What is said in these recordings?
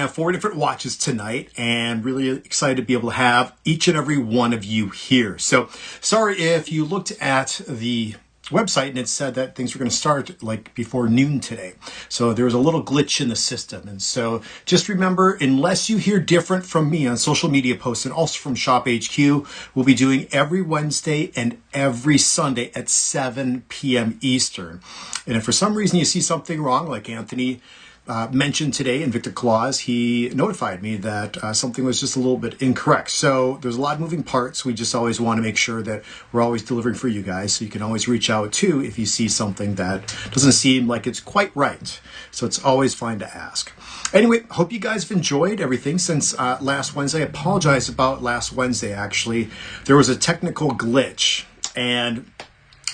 to have 4 different watches tonight, and really excited to be able to have each and every one of you here. So sorry if you looked at the website and it said that things were going to start like before noon today. So there was a little glitch in the system. And so just remember, unless you hear different from me on social media posts and also from Shop HQ, we'll be doing every Wednesday and every Sunday at 7 p.m. Eastern. And if for some reason you see something wrong, like Anthony mentioned today in Invicta Clause, he notified me that something was just a little bit incorrect. So there's a lot of moving parts. We just always want to make sure that we're always delivering for you guys. So you can always reach out too if you see something that doesn't seem like it's quite right. So it's always fine to ask. Anyway, hope you guys have enjoyed everything since last Wednesday. I apologize about last Wednesday, actually. There was a technical glitch and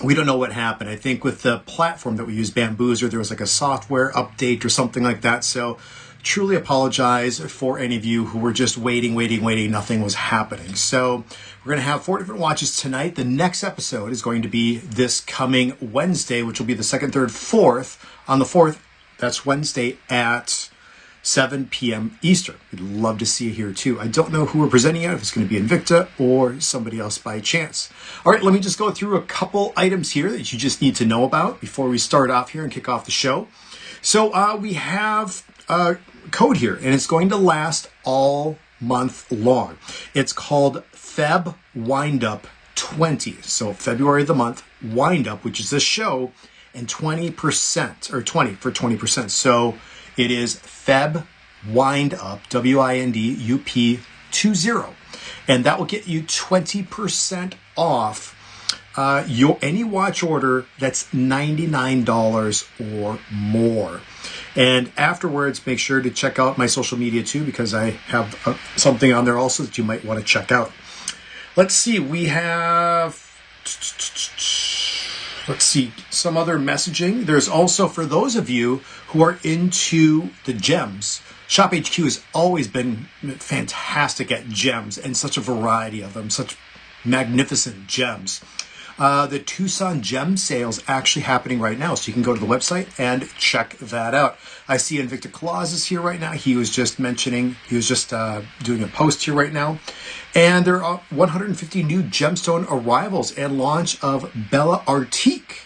we don't know what happened. I think with the platform that we use, Bambuser, there was like a software update or something like that. So truly apologize for any of you who were just waiting. Nothing was happening. So we're going to have 4 different watches tonight. The next episode is going to be this coming Wednesday, which will be the 2nd, 3rd, 4th. On the 4th, that's Wednesday at 7 p.m. Eastern. We'd love to see you here too. I don't know who we're presenting at, if it's going to be Invicta or somebody else by chance. All right, let me just go through a couple items here that you just need to know about before we start off here and kick off the show. So we have a code here, and it's going to last all month long. It's called Feb Windup 20. So February of the month, Windup, which is this show, and 20%, or 20 for 20%. So it is Feb Windup, WINDUP 20. And that will get you 20% off any watch order that's $99 or more. And afterwards, make sure to check out my social media too, because I have something on there also that you might want to check out. Let's see, we have... Let's see, some other messaging. There's also, for those of you who are into the gems, Shop HQ has always been fantastic at gems and such a variety of them, such magnificent gems. The Tucson gem sales actually happening right now, so you can go to the website and check that out. I see Invicta Clause is here right now. He was just doing a post here right now. And there are 150 new gemstone arrivals and launch of Bella Artique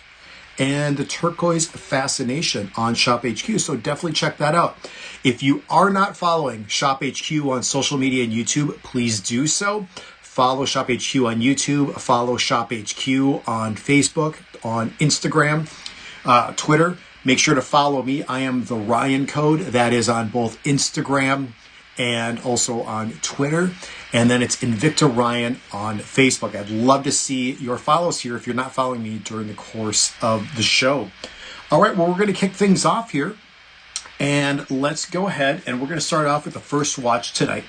and the Turquoise Fascination on Shop HQ. So definitely check that out. If you are not following Shop HQ on social media and YouTube, please do so. Follow Shop HQ on YouTube, follow Shop HQ on Facebook, on Instagram, Twitter. Make sure to follow me. I am the Ryan Code. That is on both Instagram and also on Twitter. And then it's Invicta Ryan on Facebook. I'd love to see your follows here if you're not following me during the course of the show. All right, well, we're going to kick things off here. And let's go ahead and we're going to start off with the first watch tonight.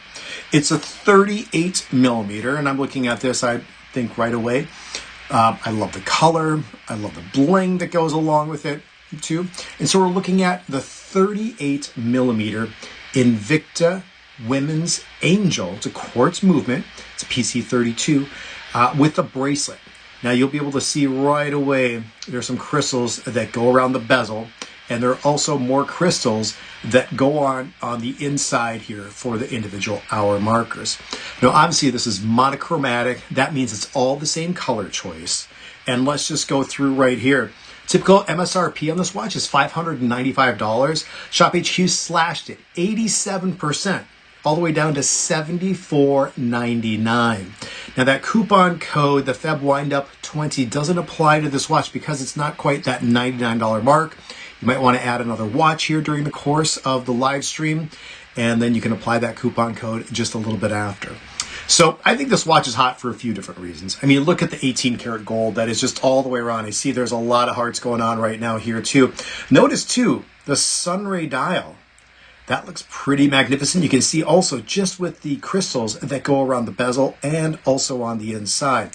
It's a 38 millimeter, and I'm looking at this, I think right away. I love the color. I love the bling that goes along with it too. And so we're looking at the 38 millimeter Invicta Women's Angel. It's a quartz movement. It's a PC32 with a bracelet. Now you'll be able to see right away there's some crystals that go around the bezel. And there are also more crystals that go on the inside here for the individual hour markers. Now, obviously, this is monochromatic. That means it's all the same color choice. And let's just go through right here. Typical MSRP on this watch is $595. Shop HQ slashed it 87%, all the way down to $74.99. Now, that coupon code, the Feb Windup 20, doesn't apply to this watch because it's not quite that $99 mark. You might want to add another watch here during the course of the live stream, and then you can apply that coupon code just a little bit after. So I think this watch is hot for a few different reasons. I mean, look at the 18 karat gold. That is just all the way around. I see there's a lot of hearts going on right now here too. Notice too, the sunray dial. That looks pretty magnificent. You can see also just with the crystals that go around the bezel and also on the inside.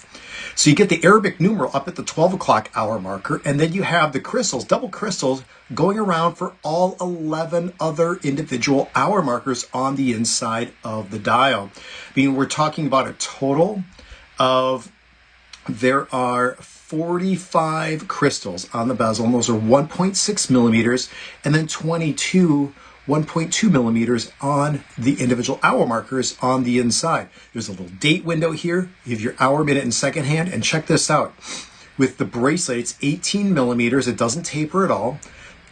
So you get the Arabic numeral up at the 12 o'clock hour marker, and then you have the crystals, double crystals, going around for all 11 other individual hour markers on the inside of the dial. I mean, we're talking about a total of, there are 45 crystals on the bezel, and those are 1.6 millimeters, and then 22 1.2 millimeters on the individual hour markers on the inside. There's a little date window here. You have your hour, minute, and second hand. And check this out. With the bracelet, it's 18 millimeters. It doesn't taper at all.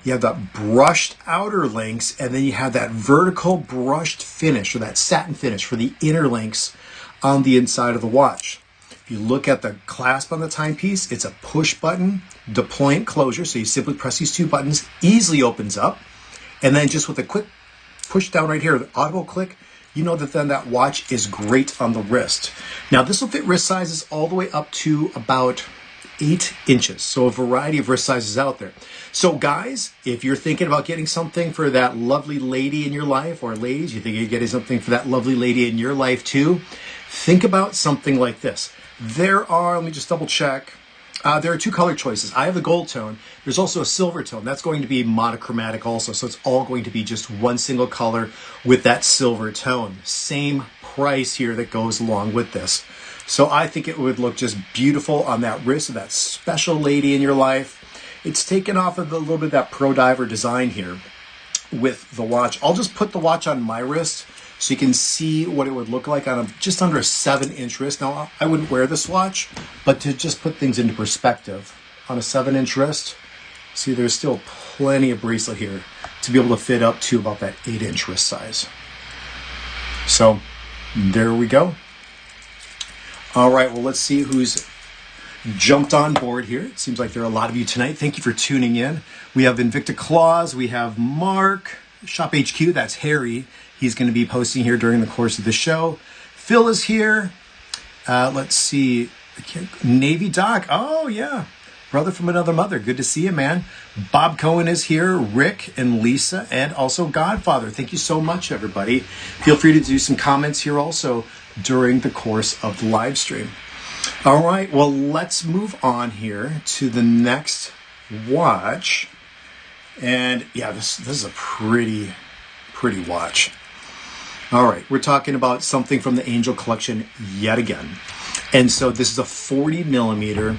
You have that brushed outer links, and then you have that vertical brushed finish, or that satin finish for the inner links on the inside of the watch. If you look at the clasp on the timepiece, it's a push button deployant closure. So you simply press these two buttons, easily opens up. And then just with a quick push down right here, the audible click, you know that then that watch is great on the wrist. Now this will fit wrist sizes all the way up to about 8 inches. So a variety of wrist sizes out there. So guys, if you're thinking about getting something for that lovely lady in your life, or ladies, you think you're getting something for that lovely lady in your life too, think about something like this. There are, let me just double check. There are 2 color choices. I have the gold tone. There's also a silver tone. That's going to be monochromatic also. So it's all going to be just one single color with that silver tone. Same price here that goes along with this. So I think it would look just beautiful on that wrist of that special lady in your life. It's taken off of a little bit of that pro diver design here with the watch. I'll just put the watch on my wrist so you can see what it would look like on just under a 7-inch wrist. Now, I wouldn't wear this watch, but to just put things into perspective, on a 7-inch wrist, see there's still plenty of bracelet here to be able to fit up to about that 8-inch wrist size. So there we go. All right, well, let's see who's jumped on board here. It seems like there are a lot of you tonight. Thank you for tuning in. We have Invicta Claus, we have Mark, Shop HQ, that's Harry. He's going to be posting here during the course of the show. Phil is here. Let's see. Navy Doc. Oh, yeah. Brother from another mother. Good to see you, man. Bob Cohen is here. Rick and Lisa, and also Godfather. Thank you so much, everybody. Feel free to do some comments here also during the course of the live stream. All right. Well, let's move on here to the next watch. And yeah, this is a pretty watch. All right, we're talking about something from the Angel collection yet again. And so this is a 40 millimeter.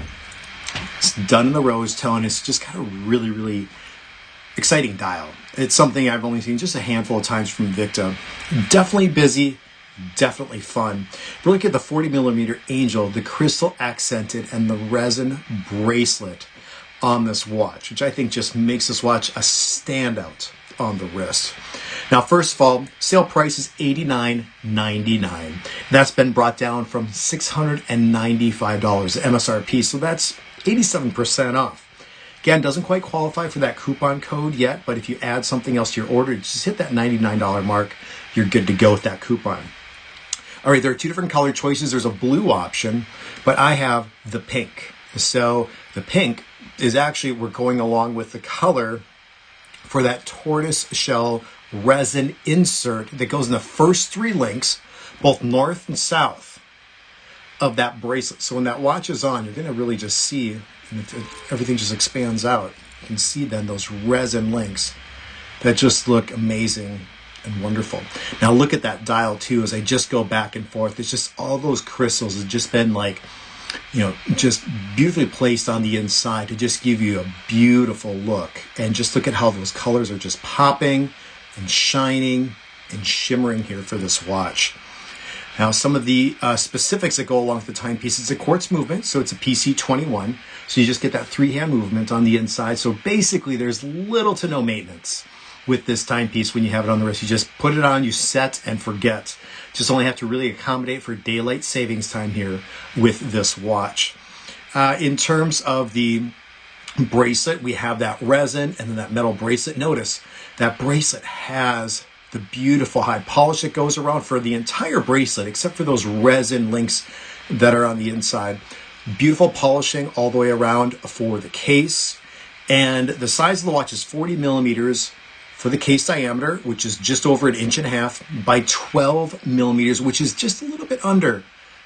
It's done in the rose tone. It's just got a really exciting dial. It's something I've only seen just a handful of times from Invicta. Definitely busy, definitely fun. If you look at the 40 millimeter Angel, the crystal accented and the resin bracelet on this watch, which I think just makes this watch a standout on the wrist. Now, first of all, sale price is $89.99. That's been brought down from $695 MSRP, so that's 87% off. Again, doesn't quite qualify for that coupon code yet, but if you add something else to your order, just hit that $99 mark, you're good to go with that coupon. All right, there are 2 different color choices. There's a blue option, but I have the pink. So the pink is actually, we're going along with the color for that tortoise shell resin insert that goes in the first 3 links, both north and south of that bracelet. So when that watch is on, you're going to really just see, and everything just expands out. You can see then those resin links that just look amazing and wonderful. Now look at that dial too, as I just go back and forth. It's just all those crystals have just been like, you know, just beautifully placed on the inside to just give you a beautiful look. And just look at how those colors are just popping and shining and shimmering here for this watch. Now, some of the specifics that go along with the timepiece, it's a quartz movement, so it's a PC21. So you just get that 3-hand movement on the inside. So basically, there's little to no maintenance with this timepiece when you have it on the wrist. You just put it on, you set and forget. Just only have to really accommodate for daylight savings time here with this watch. In terms of the bracelet, we have that resin and then that metal bracelet. Notice that bracelet has the beautiful high polish that goes around for the entire bracelet, except for those resin links that are on the inside. Beautiful polishing all the way around for the case. And the size of the watch is 40 millimeters for the case diameter, which is just over 1.5 inches by 12 millimeters, which is just a little bit under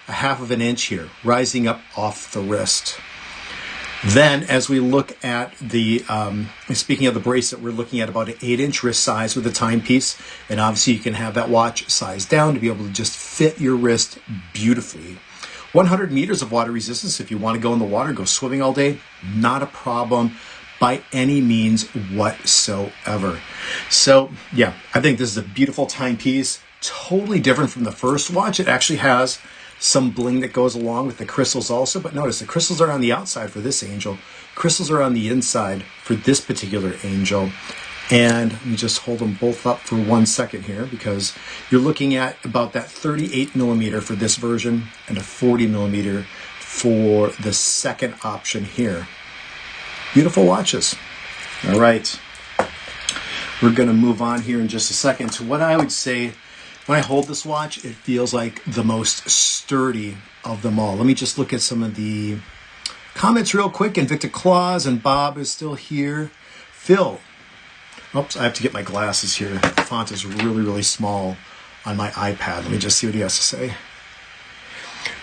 1/2 inch here, rising up off the wrist. Then as we look at the, speaking of the bracelet, we're looking at about an 8-inch wrist size with the timepiece. And obviously you can have that watch sized down to be able to just fit your wrist beautifully. 100 meters of water resistance. If you want to go in the water, go swimming all day, not a problem. by any means whatsoever. So yeah, I think this is a beautiful timepiece, totally different from the first watch. It actually has some bling that goes along with the crystals also, but notice the crystals are on the outside for this angel. Crystals are on the inside for this particular angel. And let me just hold them both up for 1 second here, because you're looking at about that 38 millimeter for this version and a 40 millimeter for the second option here. Beautiful watches. All right. We're going to move on here in just a second to what I would say, when I hold this watch, it feels like the most sturdy of them all. Let me just look at some of the comments real quick. Invicta Claus and Bob is still here. Phil. Oops, I have to get my glasses here. The font is really, really small on my iPad. Let me just see what he has to say.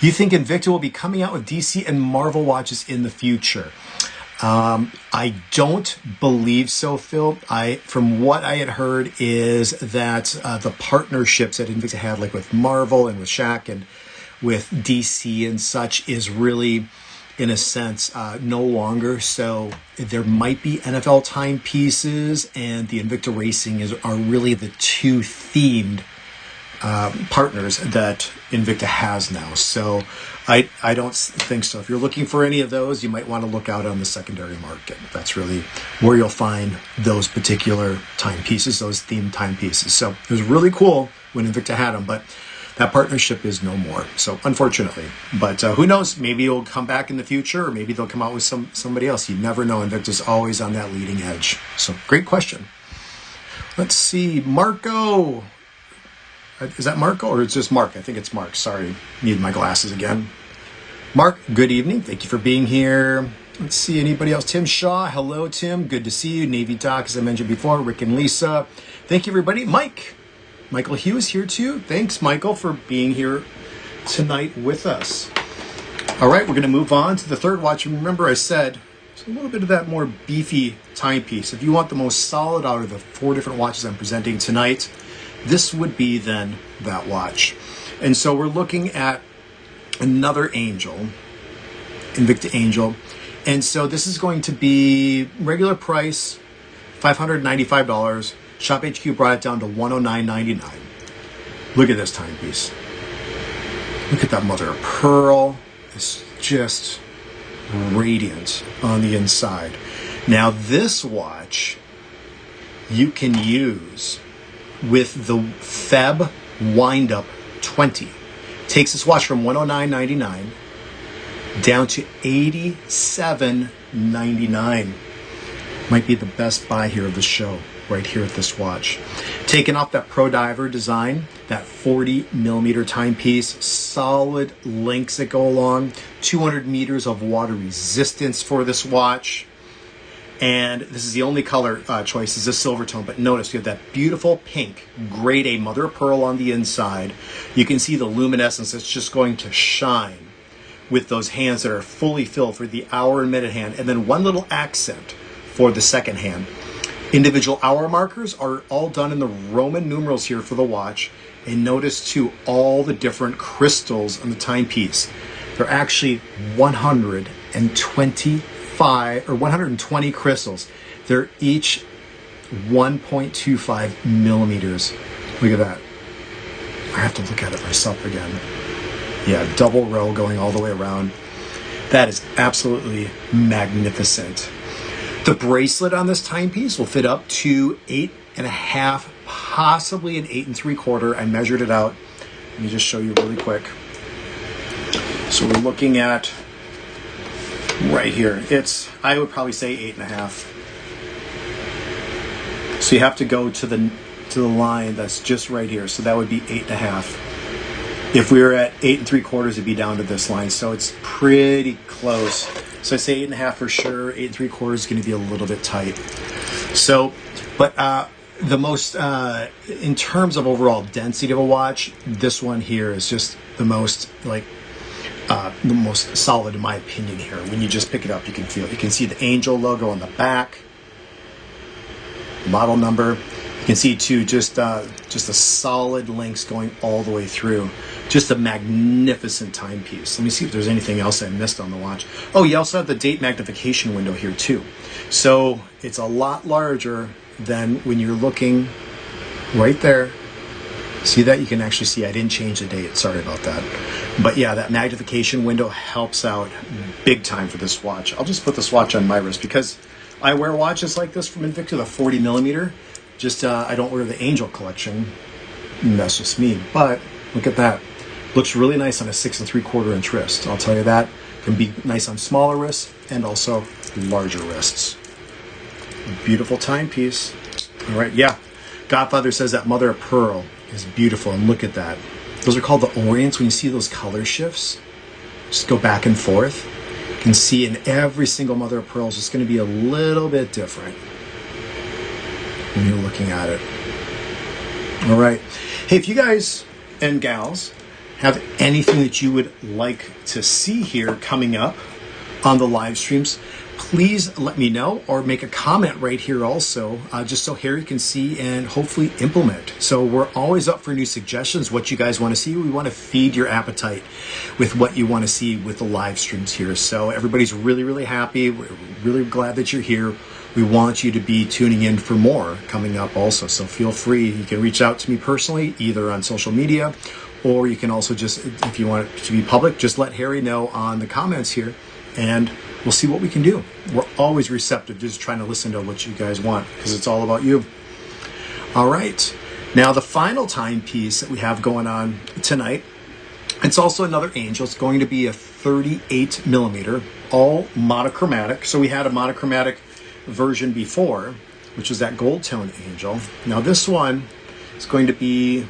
You think Invicta will be coming out with DC and Marvel watches in the future? I don't believe so, Phil. From what I had heard is that the partnerships that Invicta had, like with Marvel and with Shaq and with DC and such, is really, in a sense, no longer. So there might be NFL timepieces, and the Invicta Racing are really the two themed partners that Invicta has now. So I don't think so. If you're looking for any of those, you might want to look out on the secondary market. That's really where you'll find those particular timepieces, those themed timepieces. So it was really cool when Invicta had them, but that partnership is no more. So unfortunately, but who knows? Maybe it'll come back in the future, or maybe they'll come out with somebody else. You never know. Invicta's always on that leading edge. So great question. Let's see, Marco. Is that Marco or is just Mark? I think it's Mark. Sorry, need my glasses again. Mark, good evening. Thank you for being here. Let's see, anybody else? Tim Shaw. Hello, Tim. Good to see you. Navy Doc, as I mentioned before. Rick and Lisa. Thank you, everybody. Michael Hughes here too. Thanks, Michael, for being here tonight with us. All right, we're going to move on to the third watch. And remember, I said it's a little bit of that more beefy timepiece. If you want the most solid out of the 4 different watches I'm presenting tonight, this would be then that watch. And so we're looking at another angel, Invicta Angel. And so this is going to be regular price, $595. Shop HQ brought it down to $109.99. Look at this timepiece. Look at that mother of pearl. It's just radiant on the inside. Now this watch you can use with the Feb Wind-Up 20. Takes this watch from $109.99 down to $87.99. Might be the best buy here of the show, right here at this watch. Taking off that Pro Diver design, that 40 millimeter timepiece, solid links that go along, 200 meters of water resistance for this watch. And this is the only color choice, is a silver tone. But notice you have that beautiful pink, grade A mother of pearl on the inside. You can see the luminescence that's just going to shine with those hands that are fully filled for the hour and minute hand. And then one little accent for the second hand. Individual hour markers are all done in the Roman numerals here for the watch. And notice too, all the different crystals on the timepiece. They're actually 120 crystals. They're each 1.25 millimeters. Look at that. I have to look at it myself again. Yeah, double row going all the way around. That is absolutely magnificent. The bracelet on this timepiece will fit up to 8.5, possibly an 8 3/4. I measured it out. Let me just show you really quick. So we're looking at right here. I would probably say 8.5. So you have to go to the line that's just right here. So that would be 8.5. If we were at 8 3/4, it'd be down to this line. So it's pretty close. So I say 8.5 for sure. 8 3/4 is going to be a little bit tight. So, but the most, in terms of overall density of a watch, this one here is just the most the most solid in my opinion here. When you just pick it up, you can feel it. You can see the angel logo on the back, model number. You can see too, just a solid links going all the way through. Just a magnificent timepiece. Let me see if there's anything else I missed on the watch. Oh, you also have the date magnification window here too. So it's a lot larger than when you're looking right there. See that? You can actually see I didn't change the date. Sorry about that. But yeah, that magnification window helps out big time for this watch. I'll just put this watch on my wrist because I wear watches like this from Invicta, the 40 millimeter. Just I don't wear the Angel collection. And that's just me. But look at that. Looks really nice on a 6 3/4 inch wrist. I'll tell you that. Can be nice on smaller wrists and also larger wrists. Beautiful timepiece. All right, yeah. Godfather says that mother of pearl is beautiful, and look at that. Those are called the Orients. When you see those color shifts, just go back and forth. You can see in every single mother of pearl is just going to be a little bit different when you're looking at it. All right. Hey, if you guys and gals have anything that you would like to see here coming up on the live streams, please let me know or make a comment right here also, just so Harry can see and hopefully implement. So we're always up for new suggestions, what you guys want to see. We want to feed your appetite with what you want to see with the live streams here. So everybody's really, really happy. We're really glad that you're here. We want you to be tuning in for more coming up also. So feel free. You can reach out to me personally, either on social media, or you can also just, if you want it to be public, just let Harry know on the comments here, and we'll see what we can do. We're always receptive, just trying to listen to what you guys want, because it's all about you. All right. Now, the final timepiece that we have going on tonight, it's also another Angel. It's going to be a 38 millimeter, all monochromatic. So we had a monochromatic version before, which was that gold tone Angel. Now this one is going to be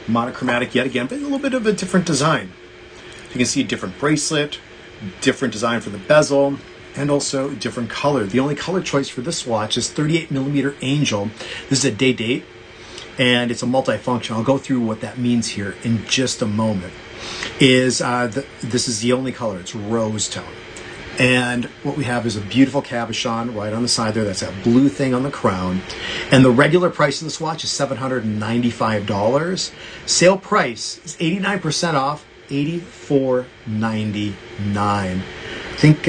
monochromatic yet again, but a little bit of a different design. You can see a different bracelet, different design for the bezel, and also different color. The only color choice for this watch is 38 millimeter Angel. This is a day date, and it's a multifunction. I'll go through what that means here in just a moment. This is the only color. It's rose tone. And what we have is a beautiful cabochon right on the side there. That's that blue thing on the crown. And the regular price of this watch is $795. Sale price is 89% off, $84.99. I think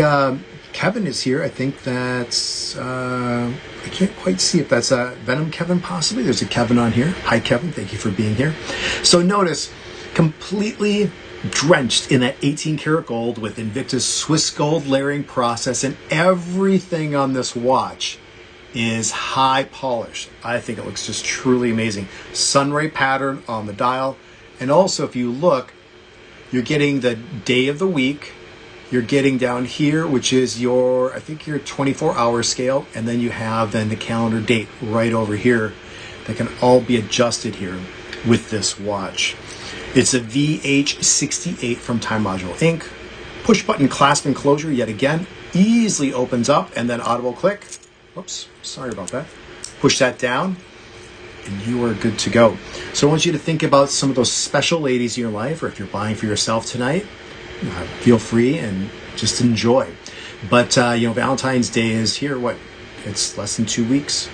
Kevin is here. I think that's, I can't quite see if that's Venom Kevin possibly. There's a Kevin on here. Hi, Kevin. Thank you for being here. So notice, completely drenched in that 18 karat gold with Invicta's Swiss gold layering process, and everything on this watch is high polish. I think it looks just truly amazing. Sunray pattern on the dial, and also if you look, you're getting the day of the week. You're getting down here, which is your, I think your 24-hour scale, and then you have then the calendar date right over here that can all be adjusted here with this watch. It's a VH68 from Time Module Inc. Push button clasp and closure yet again. Easily opens up, and then audible click. Oops, sorry about that. Push that down, and you are good to go. So I want you to think about some of those special ladies in your life, or if you're buying for yourself tonight, feel free and just enjoy. But Valentine's Day is here. What? It's less than 2 weeks.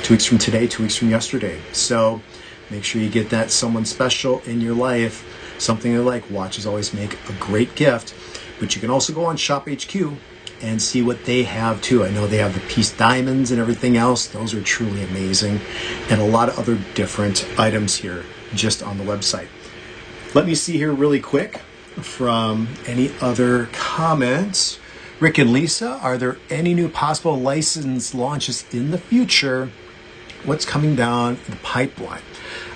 2 weeks from today, 2 weeks from yesterday. So make sure you get that someone special in your life, something they like. Watches always make a great gift, but you can also go on Shop HQ and see what they have too. I know they have the piece diamonds and everything else. Those are truly amazing, and a lot of other different items here just on the website. Let me see here really quick from any other comments. Rick and Lisa, are there any new possible license launches in the future? What's coming down the pipeline?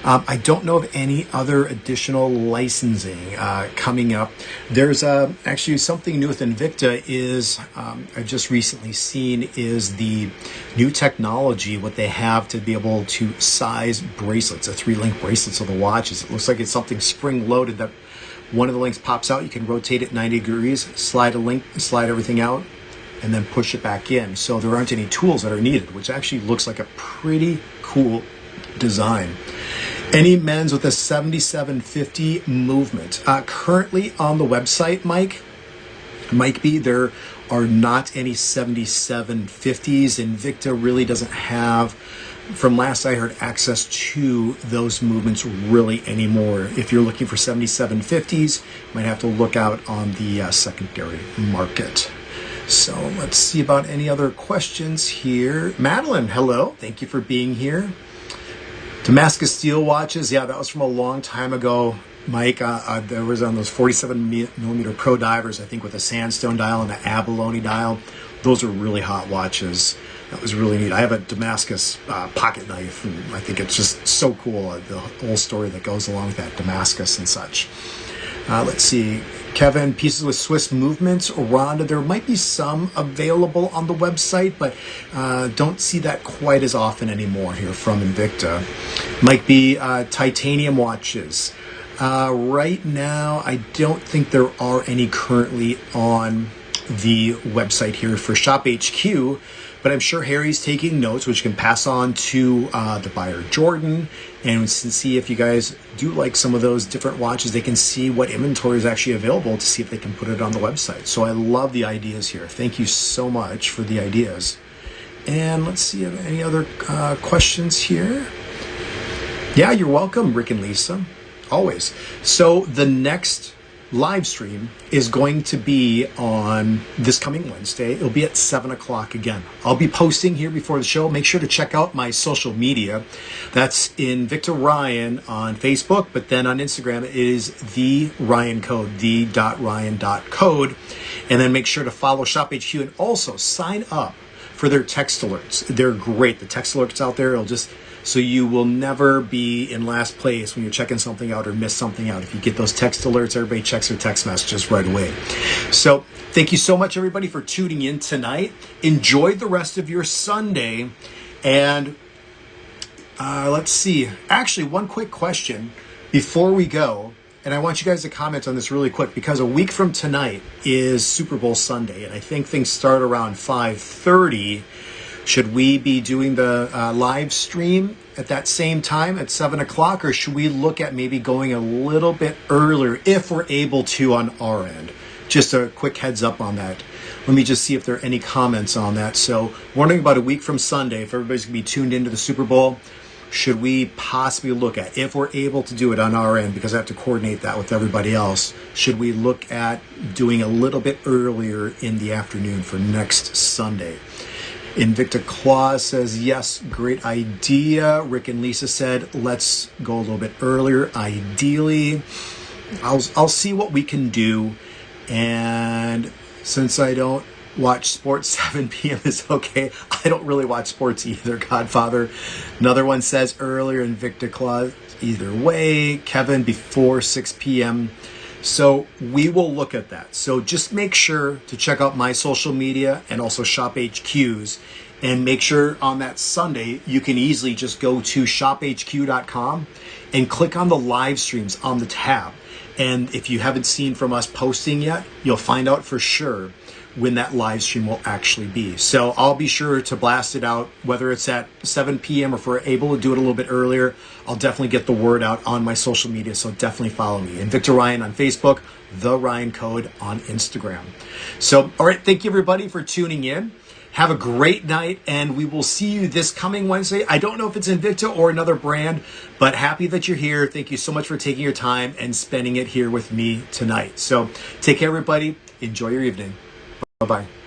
I don't know of any other additional licensing coming up. There's actually something new with Invicta is, I've just recently seen, is the new technology, what they have to be able to size bracelets, the 3-link bracelets of the watches. It looks like it's something spring-loaded that one of the links pops out. You can rotate it 90 degrees, slide a link, slide everything out, and then push it back in. So there aren't any tools that are needed, which actually looks like a pretty cool design. Any men's with a 7750 movement? Currently on the website, Mike B, there are not any 7750s. Invicta really doesn't have from last I heard, access to those movements really anymore. If you're looking for 7750s, you might have to look out on the secondary market. So let's see about any other questions here. Madeline, hello. Thank you for being here. Damascus steel watches. Yeah, that was from a long time ago, Mike. There was on those 47 millimeter pro divers, I think, with a sandstone dial and an abalone dial. Those are really hot watches. That was really neat. I have a Damascus pocket knife, and I think it's just so cool, the whole story that goes along with that Damascus and such. Let's see. Kevin, pieces with Swiss movements. Rhonda, there might be some available on the website, but don't see that quite as often anymore here from Invicta. Might be titanium watches. Right now, I don't think there are any currently on the website here for Shop HQ, but I'm sure Harry's taking notes, which can pass on to the buyer Jordan, and see if you guys do like some of those different watches. They can see what inventory is actually available to see if they can put it on the website. So I love the ideas here. Thank you so much for the ideas. And let's see, any other questions here? Yeah, you're welcome, Rick and Lisa. Always. So the next live stream is going to be on this coming Wednesday. It'll be at 7 o'clock again. I'll be posting here before the show. Make sure to check out my social media. That's Invicta Ryan on Facebook, but then on Instagram it is the Ryan Code, the.ryan.code. And then make sure to follow Shop HQ and also sign up for their text alerts. They're great. The text alerts out there, it'll just so you will never be in last place when you're checking something out or miss something out. If you get those text alerts, everybody checks their text messages right away. So thank you so much, everybody, for tuning in tonight. Enjoy the rest of your Sunday. And let's see. Actually, one quick question before we go. And I want you guys to comment on this really quick, because a week from tonight is Super Bowl Sunday. And I think things start around 5:30. Should we be doing the live stream at that same time at 7 o'clock, or should we look at maybe going a little bit earlier if we're able to on our end? Just a quick heads up on that. Let me just see if there are any comments on that. So wondering about a week from Sunday, if everybody's going to be tuned into the Super Bowl, should we possibly look at, if we're able to do it on our end, because I have to coordinate that with everybody else, should we look at doing a little bit earlier in the afternoon for next Sunday? Invicta Claus says, yes, great idea. Rick and Lisa said, let's go a little bit earlier, ideally. I'll see what we can do. And since I don't watch sports, 7 p.m. is okay. I don't really watch sports either, Godfather. Another one says earlier, Invicta Claus, either way. Kevin, before 6 p.m. So we will look at that. So just make sure to check out my social media and also Shop HQ's, and make sure on that Sunday you can easily just go to shophq.com and click on the live streams on the tab. And if you haven't seen from us posting yet, you'll find out for sure when that live stream will actually be. So I'll be sure to blast it out, whether it's at 7 p.m. or if we're able to do it a little bit earlier. I'll definitely get the word out on my social media, so definitely follow me. Invicta Ryan on Facebook, The Ryan Code on Instagram. So, all right, thank you everybody for tuning in. Have a great night, and we will see you this coming Wednesday. I don't know if it's Invicta or another brand, but happy that you're here. Thank you so much for taking your time and spending it here with me tonight. So take care, everybody. Enjoy your evening. Bye-bye.